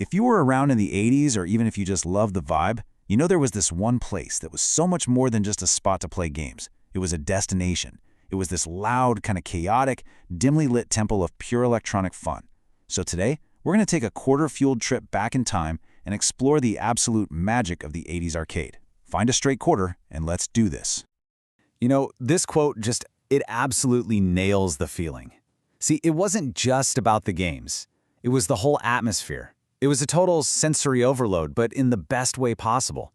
If you were around in the 80s or even if you just loved the vibe, you know there was this one place that was so much more than just a spot to play games. It was a destination. It was this loud, kind of chaotic, dimly lit temple of pure electronic fun. So today, we're going to take a quarter-fueled trip back in time and explore the absolute magic of the 80s arcade. Find a straight quarter and let's do this. You know, this quote it absolutely nails the feeling. See, it wasn't just about the games. It was the whole atmosphere. It was a total sensory overload, but in the best way possible.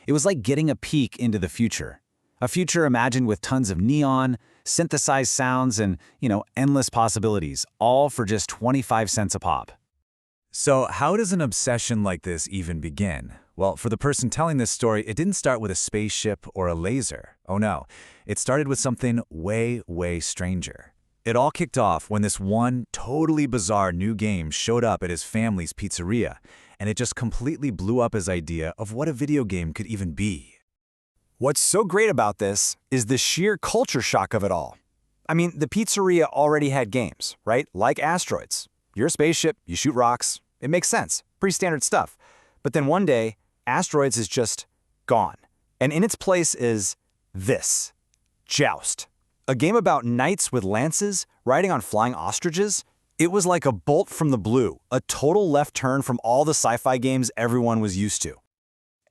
It was like getting a peek into the future. A future imagined with tons of neon, synthesized sounds, and, endless possibilities, all for just 25 cents a pop. So how does an obsession like this even begin? Well, for the person telling this story, it didn't start with a spaceship or a laser. Oh no, it started with something way, way stranger. It all kicked off when this one totally bizarre new game showed up at his family's pizzeria, and it just completely blew up his idea of what a video game could even be. What's so great about this is the sheer culture shock of it all. I mean, the pizzeria already had games, right? Like Asteroids. You're a spaceship, you shoot rocks. It makes sense. Pretty standard stuff. But then one day, Asteroids is just gone. And in its place is this. Joust. A game about knights with lances riding on flying ostriches. It was like a bolt from the blue, a total left turn from all the sci-fi games everyone was used to.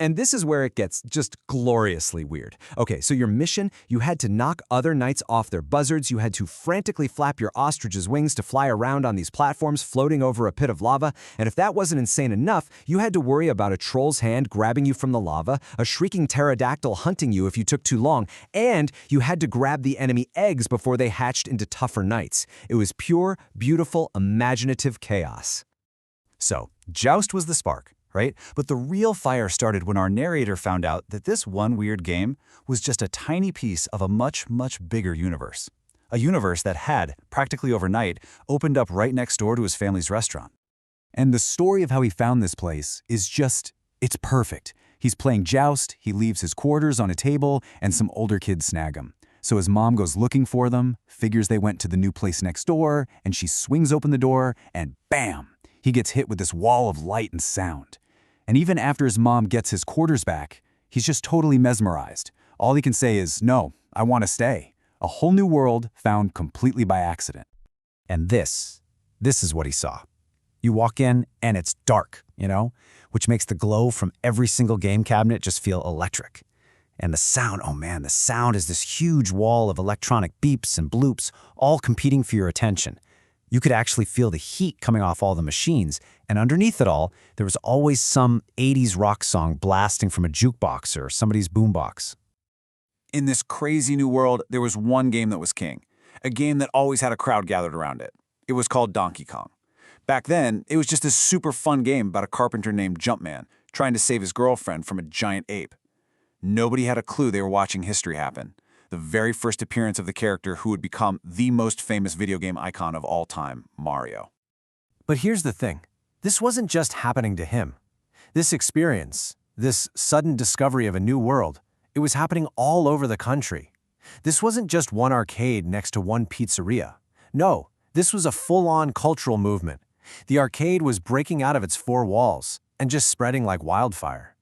And this is where it gets just gloriously weird. Okay, so your mission, you had to knock other knights off their buzzards, you had to frantically flap your ostrich's wings to fly around on these platforms floating over a pit of lava, and if that wasn't insane enough, you had to worry about a troll's hand grabbing you from the lava, a shrieking pterodactyl hunting you if you took too long, and you had to grab the enemy eggs before they hatched into tougher knights. It was pure, beautiful, imaginative chaos. So, Joust was the spark, right? But the real fire started when our narrator found out that this one weird game was just a tiny piece of a much, much bigger universe. A universe that had, practically overnight, opened up right next door to his family's restaurant. And the story of how he found this place is it's perfect. He's playing Joust, he leaves his quarters on a table, and some older kids snag him. So his mom goes looking for them, figures they went to the new place next door, and she swings open the door, and bam! He gets hit with this wall of light and sound. And even after his mom gets his quarters back, he's just totally mesmerized. All he can say is, no, I want to stay. A whole new world found completely by accident. And this is what he saw. You walk in and it's dark, which makes the glow from every single game cabinet just feel electric. And the sound, oh man, the sound is this huge wall of electronic beeps and bloops, all competing for your attention. You could actually feel the heat coming off all the machines, and underneath it all, there was always some 80s rock song blasting from a jukebox or somebody's boombox. In this crazy new world, there was one game that was king, a game that always had a crowd gathered around it. It was called Donkey Kong. Back then, it was just a super fun game about a carpenter named Jumpman trying to save his girlfriend from a giant ape. Nobody had a clue they were watching history happen. The very first appearance of the character who would become the most famous video game icon of all time, Mario. But here's the thing. This wasn't just happening to him. This experience, this sudden discovery of a new world, it was happening all over the country. This wasn't just one arcade next to one pizzeria. No, this was a full-on cultural movement. The arcade was breaking out of its four walls and just spreading like wildfire.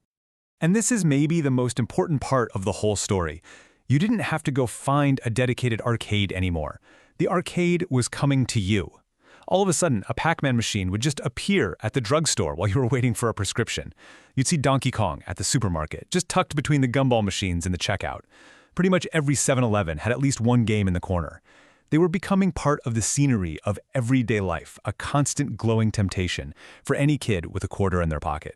And this is maybe the most important part of the whole story. You didn't have to go find a dedicated arcade anymore. The arcade was coming to you. All of a sudden, a Pac-Man machine would just appear at the drugstore while you were waiting for a prescription. You'd see Donkey Kong at the supermarket, just tucked between the gumball machines in the checkout. Pretty much every 7-Eleven had at least one game in the corner. They were becoming part of the scenery of everyday life, a constant glowing temptation for any kid with a quarter in their pocket.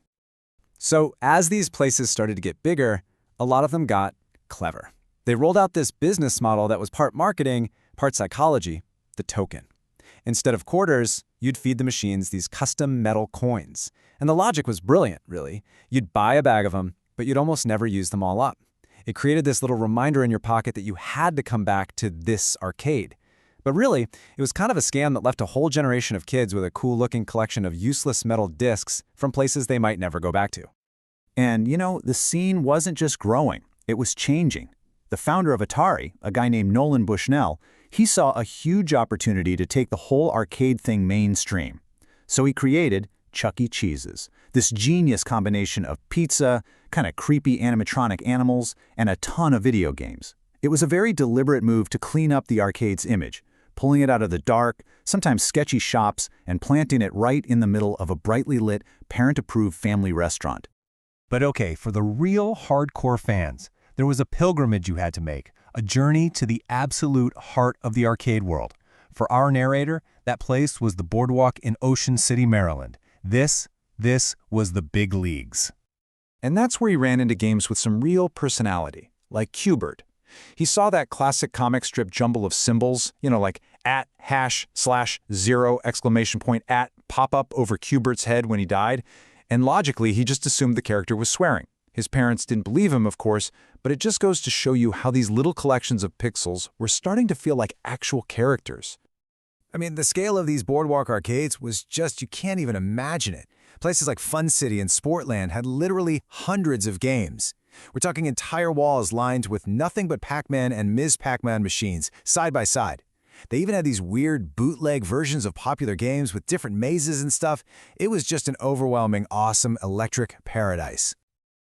So as these places started to get bigger, a lot of them got clever. They rolled out this business model that was part marketing, part psychology, the token. Instead of quarters, you'd feed the machines these custom metal coins. And the logic was brilliant, really. You'd buy a bag of them, but you'd almost never use them all up. It created this little reminder in your pocket that you had to come back to this arcade. But really, it was kind of a scam that left a whole generation of kids with a cool-looking collection of useless metal discs from places they might never go back to. And, the scene wasn't just growing, it was changing. The founder of Atari, a guy named Nolan Bushnell, he saw a huge opportunity to take the whole arcade thing mainstream. So he created Chuck E. Cheese's. This genius combination of pizza, kind of creepy animatronic animals, and a ton of video games. It was a very deliberate move to clean up the arcade's image, pulling it out of the dark, sometimes sketchy shops, and planting it right in the middle of a brightly lit, parent-approved family restaurant. But okay, for the real hardcore fans, there was a pilgrimage you had to make, a journey to the absolute heart of the arcade world. For our narrator, that place was the Boardwalk in Ocean City, Maryland. This was the big leagues. And that's where he ran into games with some real personality, like Q-Bert. He saw that classic comic strip jumble of symbols, like @ #0! Pop up over Q-Bert's head when he died, and logically he just assumed the character was swearing. His parents didn't believe him, of course, but it just goes to show you how these little collections of pixels were starting to feel like actual characters. I mean, the scale of these Boardwalk arcades was just, you can't even imagine it. Places like Fun City and Sportland had literally hundreds of games. We're talking entire walls lined with nothing but Pac-Man and Ms. Pac-Man machines, side by side. They even had these weird bootleg versions of popular games with different mazes and stuff. It was just an overwhelming, awesome, electric paradise.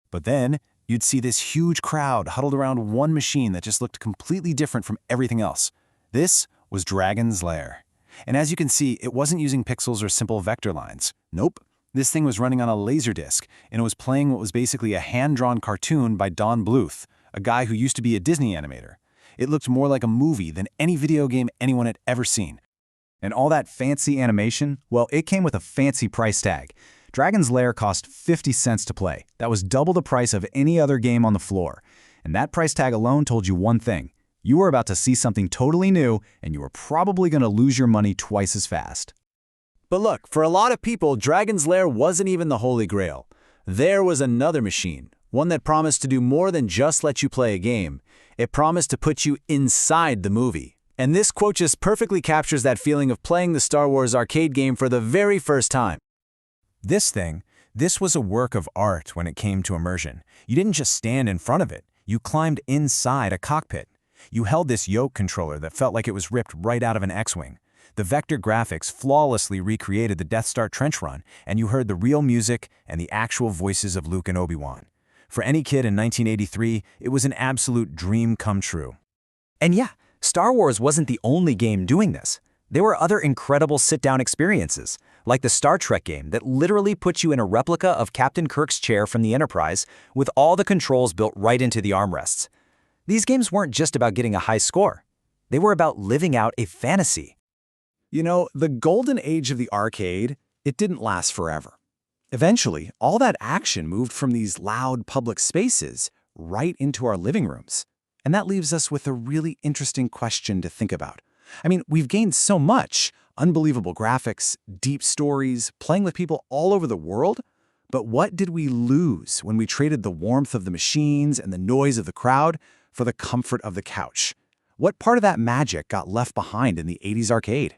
But then, you'd see this huge crowd huddled around one machine that just looked completely different from everything else. This was Dragon's Lair. And as you can see, it wasn't using pixels or simple vector lines. Nope. This thing was running on a Laserdisc, and it was playing what was basically a hand-drawn cartoon by Don Bluth, a guy who used to be a Disney animator. It looked more like a movie than any video game anyone had ever seen. And all that fancy animation, well, it came with a fancy price tag. Dragon's Lair cost 50 cents to play. That was double the price of any other game on the floor. And that price tag alone told you one thing. You were about to see something totally new, and you were probably going to lose your money twice as fast. But look, for a lot of people, Dragon's Lair wasn't even the Holy Grail. There was another machine, one that promised to do more than just let you play a game. It promised to put you inside the movie. And this quote just perfectly captures that feeling of playing the Star Wars arcade game for the very first time. This was a work of art when it came to immersion. You didn't just stand in front of it. You climbed inside a cockpit. You held this yoke controller that felt like it was ripped right out of an X-Wing. The vector graphics flawlessly recreated the Death Star trench run, and you heard the real music and the actual voices of Luke and Obi-Wan. For any kid in 1983, it was an absolute dream come true. And yeah, Star Wars wasn't the only game doing this. There were other incredible sit-down experiences, like the Star Trek game that literally put you in a replica of Captain Kirk's chair from the Enterprise with all the controls built right into the armrests. These games weren't just about getting a high score. They were about living out a fantasy. The golden age of the arcade, it didn't last forever. Eventually, all that action moved from these loud public spaces right into our living rooms. And that leaves us with a really interesting question to think about. I mean, we've gained so much, unbelievable graphics, deep stories, playing with people all over the world, but what did we lose when we traded the warmth of the machines and the noise of the crowd for the comfort of the couch? What part of that magic got left behind in the 80s arcade?